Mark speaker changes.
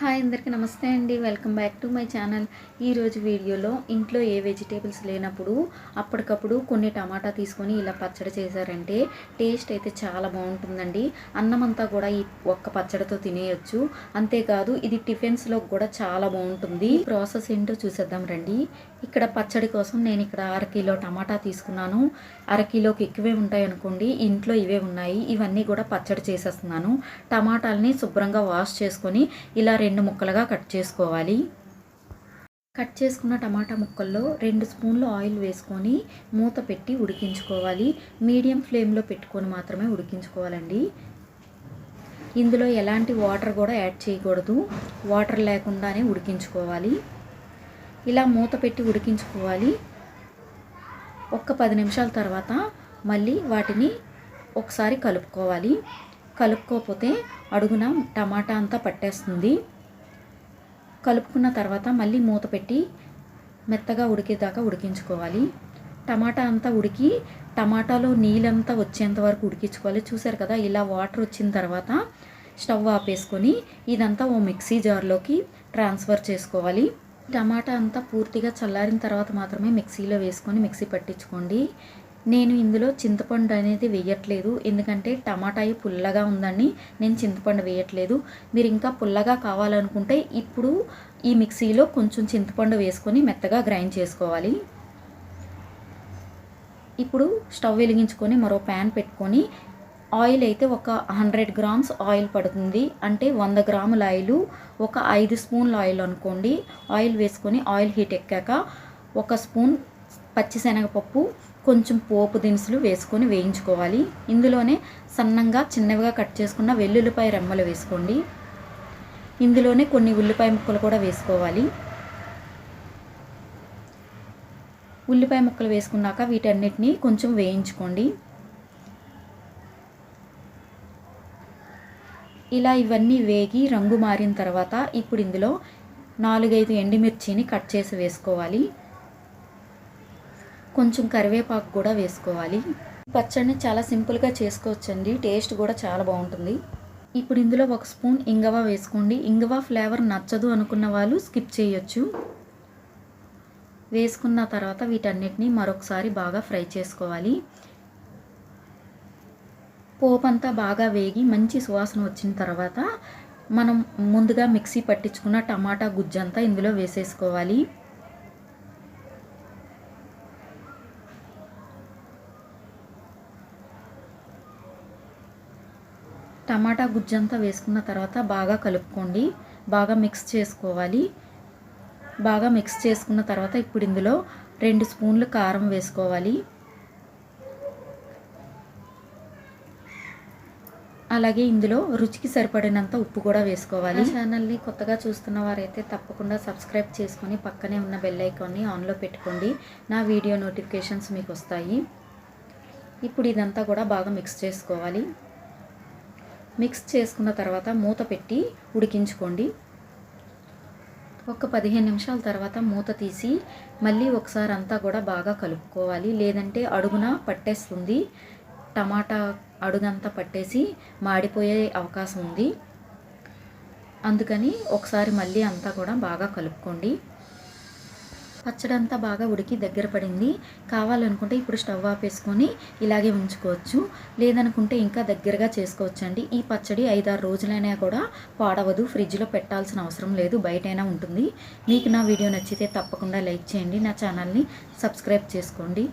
Speaker 1: Hi అందరికీ నమస్తే అండి. Welcome back to my channel. ఈరోజు వీడియోలో ఇంట్లో ఏ వెజిటేబుల్స్ లేనప్పుడు అప్పటికప్పుడు కొన్ని టమాటా తీసుకొని ఇలా పచ్చడి చేశారంటే టేస్ట్ అయితే చాలా బాగుంటుందండి. అన్నం అంతా కూడా ఈ ఒక్క పచ్చడితో తినేయొచ్చు. అంతేకాదు ఇది టిఫిన్స్లో కూడా చాలా బాగుంటుంది. ప్రాసెస్ ఏంటో చూసేద్దాం రండి. ఇక్కడ పచ్చడి కోసం నేను ఇక్కడ 1/2 కిలో టమాటా తీసుకున్నాను. 1/2 కిలోకి ఎక్కువే ఉంటాయి అనుకోండి. ఇంట్లో ఇవే ఉన్నాయి. ఇవన్నీ కూడా పచ్చడి చేసేస్తున్నాను. టమాటాలని శుభ్రంగా వాష్ చేసుకొని ఇలా 2 ముక్కలుగా కట్ చేసుకోవాలి. కట్ చేసుకున్న టమాటా ముక్కల్లో 2 స్పూన్లు ఆయిల్ వేసుకొని మూత పెట్టి ఉడికించుకోవాలి. మీడియం ఫ్లేమ్లో పెట్టుకొని మాత్రమే ఉడికించుకోవాలండి. ఇందులో ఎలాంటి వాటర్ కూడా యాడ్ చేయకూడదు. వాటర్ లేకుండానే ఉడికించుకోవాలి. ఇలా మూత పెట్టి ఉడికించుకోవాలి. ఒక్క 10 నిమిషాల తర్వాత మళ్ళీ వాటిని ఒకసారి కలుపుకోవాలి. కలుపుకోకపోతే అడుగున టమాటా అంతా పట్టేస్తుంది. కలుపుకున్న తర్వాత మళ్ళీ మూత పెట్టి మెత్తగా ఉడికేదాకా ఉడికించుకోవాలి. టమాటా అంతా ఉడికి టమాటాలో నీళ్ళంతా వచ్చేంత వరకు ఉడికించుకోవాలి. చూసారు కదా, ఇలా వాటర్ వచ్చిన తర్వాత స్టవ్ ఆపేసుకొని ఇదంతా ఓ మిక్సీ జార్లోకి ట్రాన్స్ఫర్ చేసుకోవాలి. టమాటా అంతా పూర్తిగా చల్లారిన తర్వాత మాత్రమే మిక్సీలో వేసుకొని మిక్సీ పట్టించుకోండి. నేను ఇందులో చింతపండు అనేది వేయట్లేదు, ఎందుకంటే టమాటా పుల్లగా ఉందని నేను చింతపండు వేయట్లేదు. మీరు ఇంకా పుల్లగా కావాలనుకుంటే ఇప్పుడు ఈ మిక్సీలో కొంచెం చింతపండు వేసుకొని మెత్తగా గ్రైండ్ చేసుకోవాలి. ఇప్పుడు స్టవ్ వెలిగించుకొని మరో ప్యాన్ పెట్టుకొని ఆయిల్ అయితే ఒక 100 గ్రామ్స్ ఆయిల్ పడుతుంది. అంటే 100 గ్రాముల ఆయిల్, ఒక 5 స్పూన్ల ఆయిల్ అనుకోండి. ఆయిల్ వేసుకొని ఆయిల్ హీట్ ఎక్కాక 1 స్పూన్ పచ్చిశనగపప్పు, కొంచెం పోపు దినుసులు వేసుకొని వేయించుకోవాలి. ఇందులోనే సన్నంగా చిన్నవిగా కట్ చేసుకున్న వెల్లుల్లిపాయ రెమ్మలు వేసుకోండి. ఇందులోనే కొన్ని ఉల్లిపాయ ముక్కలు కూడా వేసుకోవాలి. ఉల్లిపాయ ముక్కలు వేసుకున్నాక వీటన్నిటిని కొంచెం వేయించుకోండి. ఇలా ఇవన్నీ వేగి రంగు మారిన తర్వాత ఇప్పుడు ఇందులో 4-5 ఎండుమిర్చిని కట్ చేసి వేసుకోవాలి. కొంచెం కరివేపాకు కూడా వేసుకోవాలి. పచ్చడిని చాలా సింపుల్గా చేసుకోవచ్చండి. టేస్ట్ కూడా చాలా బాగుంటుంది. ఇప్పుడు ఇందులో 1 స్పూన్ ఇంగవ వేసుకోండి. ఇంగవ ఫ్లేవర్ నచ్చదు అనుకున్న వాళ్ళు స్కిప్ చేయొచ్చు. వేసుకున్న తర్వాత వీటన్నిటిని మరొకసారి బాగా ఫ్రై చేసుకోవాలి. పోపు అంతా బాగా వేగి మంచి సువాసన వచ్చిన తర్వాత మనం ముందుగా మిక్సీ పట్టించుకున్న టమాటా గుజ్జంతా ఇందులో వేసేసుకోవాలి. టమాటా గుజ్జంతా వేసుకున్న తర్వాత బాగా కలుపుకోండి. బాగా మిక్స్ చేసుకోవాలి. బాగా మిక్స్ చేసుకున్న తర్వాత ఇప్పుడు ఇందులో 2 స్పూన్లు కారం వేసుకోవాలి. అలాగే ఇందులో రుచికి సరిపడినంత ఉప్పు కూడా వేసుకోవాలి. ఛానల్ని కొత్తగా చూస్తున్న వారైతే తప్పకుండా సబ్స్క్రైబ్ చేసుకొని పక్కనే ఉన్న బెల్ ఐకాన్ని ఆన్లో పెట్టుకోండి. నా వీడియో నోటిఫికేషన్స్ మీకు వస్తాయి. ఇప్పుడు ఇదంతా కూడా బాగా మిక్స్ చేసుకోవాలి. మిక్స్ చేసుకున్న తర్వాత మూత పెట్టి ఉడికించుకోండి. ఒక 15 నిమిషాల తర్వాత మూత తీసి మళ్ళీ ఒకసారి అంతా కూడా బాగా కలుపుకోవాలి. లేదంటే అడుగున పట్టేస్తుంది. టమాటా అడుగంతా పట్టేసి మాడిపోయే అవకాశం ఉంది. అందుకని ఒకసారి మళ్ళీ అంతా కూడా బాగా కలుపుకోండి. పచ్చడి అంతా బాగా ఉడికి దగ్గర పడింది. కావాలనుకుంటే ఇప్పుడు స్టవ్ ఆపేసుకొని ఇలాగే ఉంచుకోవచ్చు. లేదనుకుంటే ఇంకా దగ్గరగా చేసుకోవచ్చండి. ఈ పచ్చడి 5-6 రోజులైనా కూడా పాడవదు. ఫ్రిడ్జ్లో పెట్టాల్సిన అవసరం లేదు, బయటైనా ఉంటుంది. మీకు నా వీడియో నచ్చితే తప్పకుండా లైక్ చేయండి. నా ఛానల్ని సబ్స్క్రైబ్ చేసుకోండి.